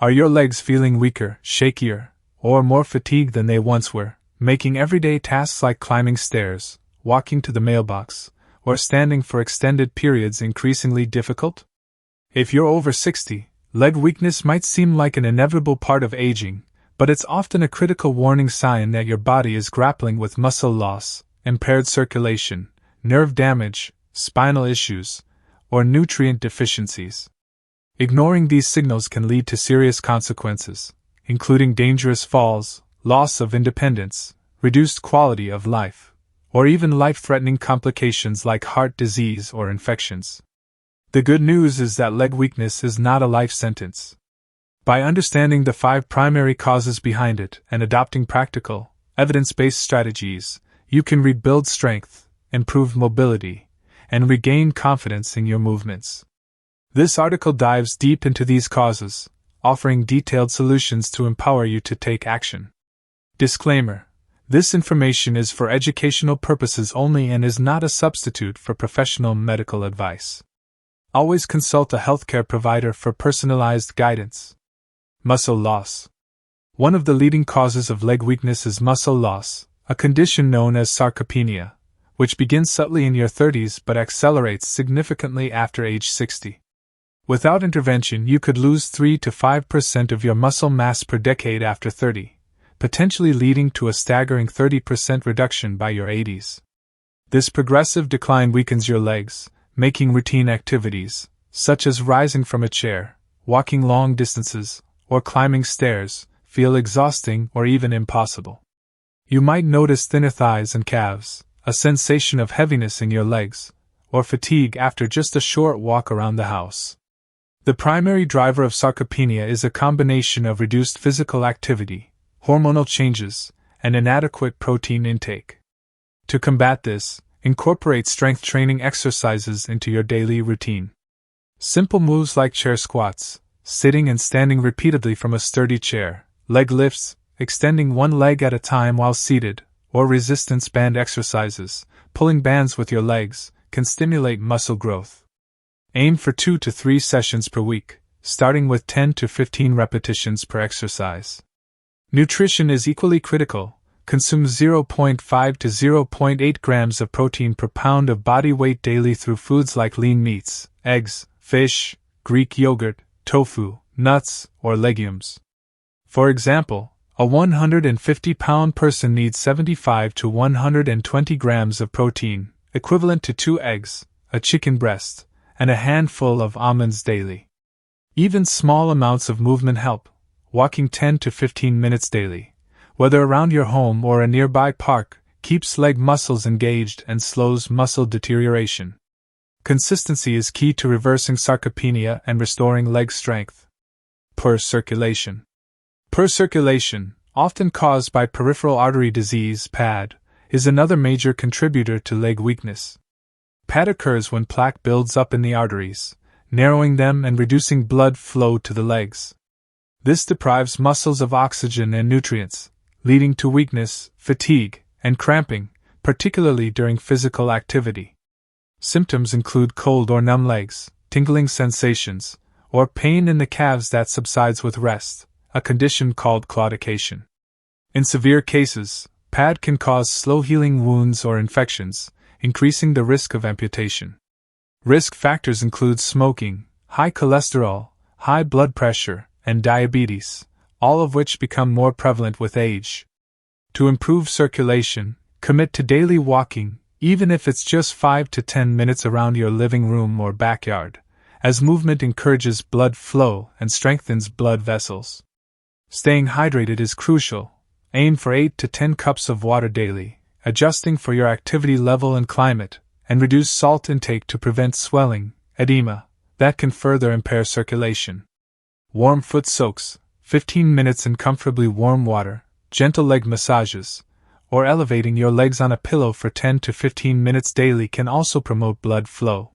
Are your legs feeling weaker, shakier, or more fatigued than they once were, making everyday tasks like climbing stairs, walking to the mailbox, or standing for extended periods increasingly difficult? If you're over 60, leg weakness might seem like an inevitable part of aging, but it's often a critical warning sign that your body is grappling with muscle loss, impaired circulation, nerve damage, spinal issues, or nutrient deficiencies. Ignoring these signals can lead to serious consequences, including dangerous falls, loss of independence, reduced quality of life, or even life-threatening complications like heart disease or infections. The good news is that leg weakness is not a life sentence. By understanding the 5 primary causes behind it and adopting practical, evidence-based strategies, you can rebuild strength, improve mobility, and regain confidence in your movements. This article dives deep into these causes, offering detailed solutions to empower you to take action. Disclaimer: this information is for educational purposes only and is not a substitute for professional medical advice. Always consult a healthcare provider for personalized guidance. Muscle loss. One of the leading causes of leg weakness is muscle loss, a condition known as sarcopenia, which begins subtly in your 30s but accelerates significantly after age 60. Without intervention, you could lose 3 to 5% of your muscle mass per decade after 30, potentially leading to a staggering 30% reduction by your 80s. This progressive decline weakens your legs, making routine activities, such as rising from a chair, walking long distances, or climbing stairs, feel exhausting or even impossible. You might notice thinner thighs and calves, a sensation of heaviness in your legs, or fatigue after just a short walk around the house. The primary driver of sarcopenia is a combination of reduced physical activity, hormonal changes, and inadequate protein intake. To combat this, incorporate strength training exercises into your daily routine. Simple moves like chair squats, sitting and standing repeatedly from a sturdy chair, leg lifts, extending one leg at a time while seated, or resistance band exercises, pulling bands with your legs, can stimulate muscle growth. Aim for 2 to 3 sessions per week, starting with 10 to 15 repetitions per exercise. Nutrition is equally critical. Consume 0.5 to 0.8 grams of protein per pound of body weight daily through foods like lean meats, eggs, fish, Greek yogurt, tofu, nuts, or legumes. For example, a 150-pound person needs 75 to 120 grams of protein, equivalent to 2 eggs, a chicken breast, and a handful of almonds daily. Even small amounts of movement help. Walking 10 to 15 minutes daily, whether around your home or a nearby park, keeps leg muscles engaged and slows muscle deterioration. Consistency is key to reversing sarcopenia and restoring leg strength. Poor circulation. Poor circulation, often caused by peripheral artery disease (PAD), is another major contributor to leg weakness. PAD occurs when plaque builds up in the arteries, narrowing them and reducing blood flow to the legs. This deprives muscles of oxygen and nutrients, leading to weakness, fatigue, and cramping, particularly during physical activity. Symptoms include cold or numb legs, tingling sensations, or pain in the calves that subsides with rest, a condition called claudication. In severe cases, PAD can cause slow-healing wounds or infections, increasing the risk of amputation. Risk factors include smoking, high cholesterol, high blood pressure, and diabetes, all of which become more prevalent with age. To improve circulation, commit to daily walking, even if it's just 5 to 10 minutes around your living room or backyard, as movement encourages blood flow and strengthens blood vessels. Staying hydrated is crucial. Aim for 8 to 10 cups of water daily, adjusting for your activity level and climate, and reduce salt intake to prevent swelling, edema, that can further impair circulation. Warm foot soaks, 15 minutes in comfortably warm water, gentle leg massages, or elevating your legs on a pillow for 10 to 15 minutes daily can also promote blood flow.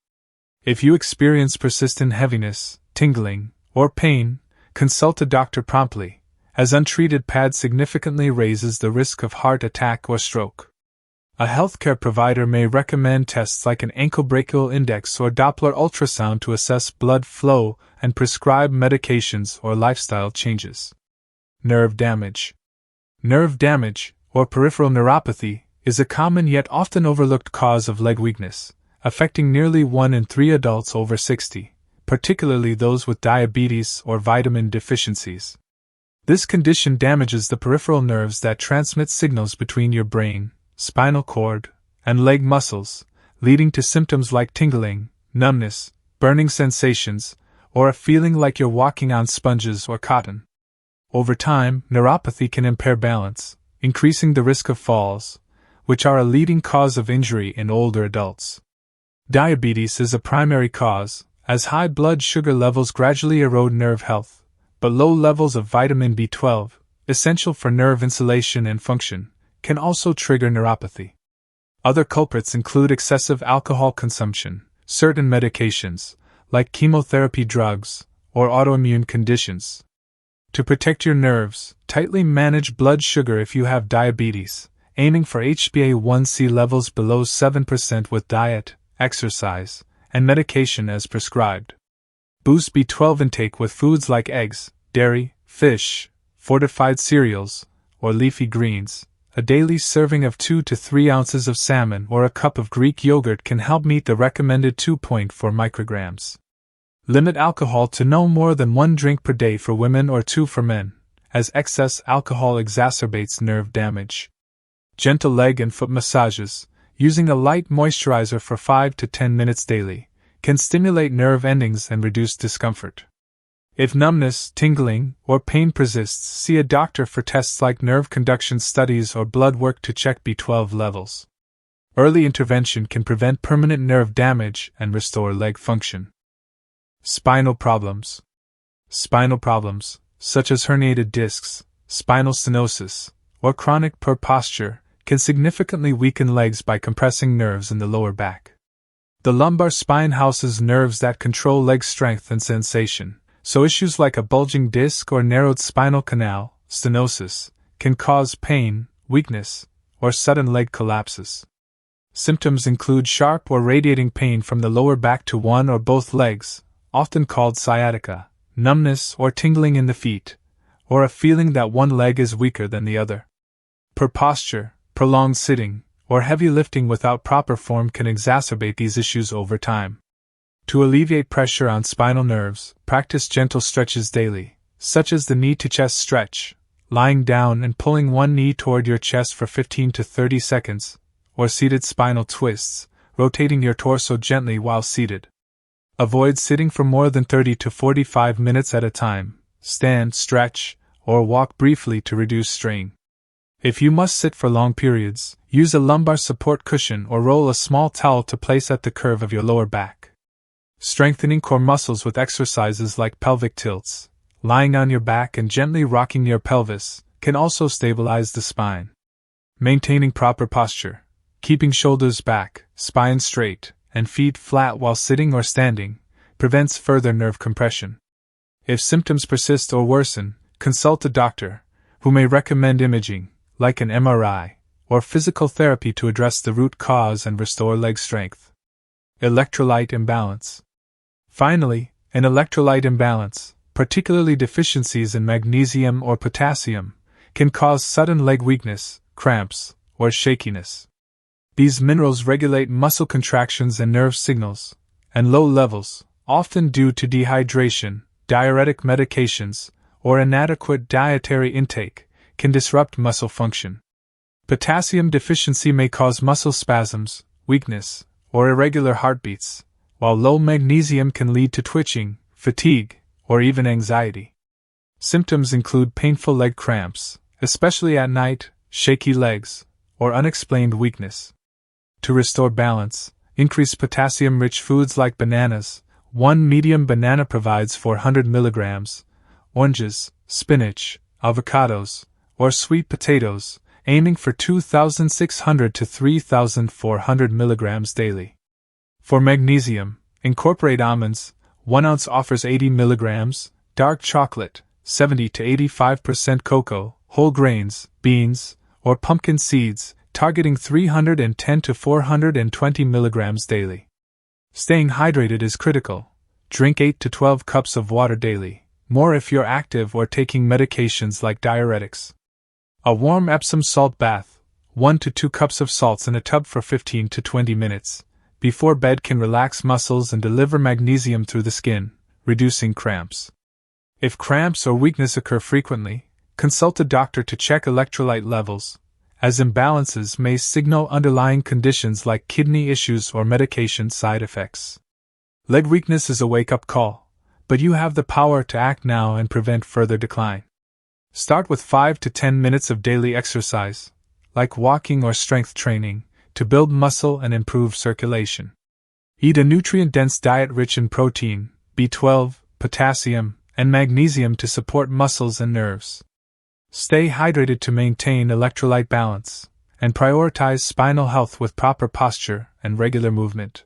If you experience persistent heaviness, tingling, or pain, consult a doctor promptly, as untreated PAD significantly raises the risk of heart attack or stroke. A healthcare provider may recommend tests like an ankle brachial index or Doppler ultrasound to assess blood flow and prescribe medications or lifestyle changes. Nerve damage. Nerve damage, or peripheral neuropathy, is a common yet often overlooked cause of leg weakness, affecting nearly 1 in 3 adults over 60, particularly those with diabetes or vitamin deficiencies. This condition damages the peripheral nerves that transmit signals between your brain, spinal cord, and leg muscles, leading to symptoms like tingling, numbness, burning sensations, or a feeling like you're walking on sponges or cotton. Over time, neuropathy can impair balance, increasing the risk of falls, which are a leading cause of injury in older adults. Diabetes is a primary cause, as high blood sugar levels gradually erode nerve health, but low levels of vitamin B12, essential for nerve insulation and function, can also trigger neuropathy. Other culprits include excessive alcohol consumption, certain medications, like chemotherapy drugs, or autoimmune conditions. To protect your nerves, tightly manage blood sugar if you have diabetes, aiming for HbA1c levels below 7% with diet, exercise, and medication as prescribed. Boost B12 intake with foods like eggs, dairy, fish, fortified cereals, or leafy greens. A daily serving of 2 to 3 ounces of salmon or a cup of Greek yogurt can help meet the recommended 2.4 micrograms. Limit alcohol to no more than 1 drink per day for women or 2 for men, as excess alcohol exacerbates nerve damage. Gentle leg and foot massages, using a light moisturizer for 5 to 10 minutes daily, can stimulate nerve endings and reduce discomfort. If numbness, tingling, or pain persists, see a doctor for tests like nerve conduction studies or blood work to check B12 levels. Early intervention can prevent permanent nerve damage and restore leg function. Spinal problems. Spinal problems, such as herniated discs, spinal stenosis, or chronic poor posture, can significantly weaken legs by compressing nerves in the lower back. The lumbar spine houses nerves that control leg strength and sensation, so issues like a bulging disc or narrowed spinal canal, stenosis, can cause pain, weakness, or sudden leg collapses. Symptoms include sharp or radiating pain from the lower back to one or both legs, often called sciatica, numbness or tingling in the feet, or a feeling that one leg is weaker than the other. Poor posture, prolonged sitting, or heavy lifting without proper form can exacerbate these issues over time. To alleviate pressure on spinal nerves, practice gentle stretches daily, such as the knee-to-chest stretch, lying down and pulling one knee toward your chest for 15 to 30 seconds, or seated spinal twists, rotating your torso gently while seated. Avoid sitting for more than 30 to 45 minutes at a time. Stand, stretch, or walk briefly to reduce strain. If you must sit for long periods, use a lumbar support cushion or roll a small towel to place at the curve of your lower back. Strengthening core muscles with exercises like pelvic tilts, lying on your back and gently rocking your pelvis, can also stabilize the spine. Maintaining proper posture, keeping shoulders back, spine straight, and feet flat while sitting or standing, prevents further nerve compression. If symptoms persist or worsen, consult a doctor, who may recommend imaging, like an MRI, or physical therapy to address the root cause and restore leg strength. Electrolyte imbalance. Finally, an electrolyte imbalance, particularly deficiencies in magnesium or potassium, can cause sudden leg weakness, cramps, or shakiness. These minerals regulate muscle contractions and nerve signals, and low levels, often due to dehydration, diuretic medications, or inadequate dietary intake, can disrupt muscle function. Potassium deficiency may cause muscle spasms, weakness, or irregular heartbeats, while low magnesium can lead to twitching, fatigue, or even anxiety. Symptoms include painful leg cramps, especially at night, shaky legs, or unexplained weakness. To restore balance, increase potassium-rich foods like bananas. One medium banana provides 400 milligrams, oranges, spinach, avocados, or sweet potatoes, aiming for 2,600 to 3,400 milligrams daily. For magnesium, incorporate almonds. 1 ounce offers 80 milligrams, dark chocolate, 70 to 85% cocoa, whole grains, beans, or pumpkin seeds targeting 310 to 420 milligrams daily. Staying hydrated is critical. Drink 8 to 12 cups of water daily, more if you're active or taking medications like diuretics. A warm Epsom salt bath, 1 to 2 cups of salts in a tub for 15 to 20 minutes, before bed can relax muscles and deliver magnesium through the skin, reducing cramps. If cramps or weakness occur frequently, consult a doctor to check electrolyte levels, as imbalances may signal underlying conditions like kidney issues or medication side effects. Leg weakness is a wake-up call, but you have the power to act now and prevent further decline. Start with 5 to 10 minutes of daily exercise, like walking or strength training, to build muscle and improve circulation. Eat a nutrient-dense diet rich in protein, B12, potassium, and magnesium to support muscles and nerves. Stay hydrated to maintain electrolyte balance, and prioritize spinal health with proper posture and regular movement.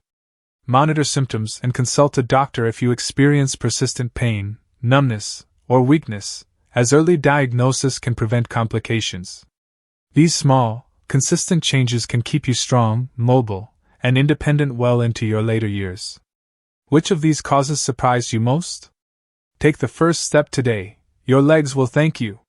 Monitor symptoms and consult a doctor if you experience persistent pain, numbness, or weakness, as early diagnosis can prevent complications. These small, consistent changes can keep you strong, mobile, and independent well into your later years. Which of these causes surprised you most? Take the first step today. Your legs will thank you.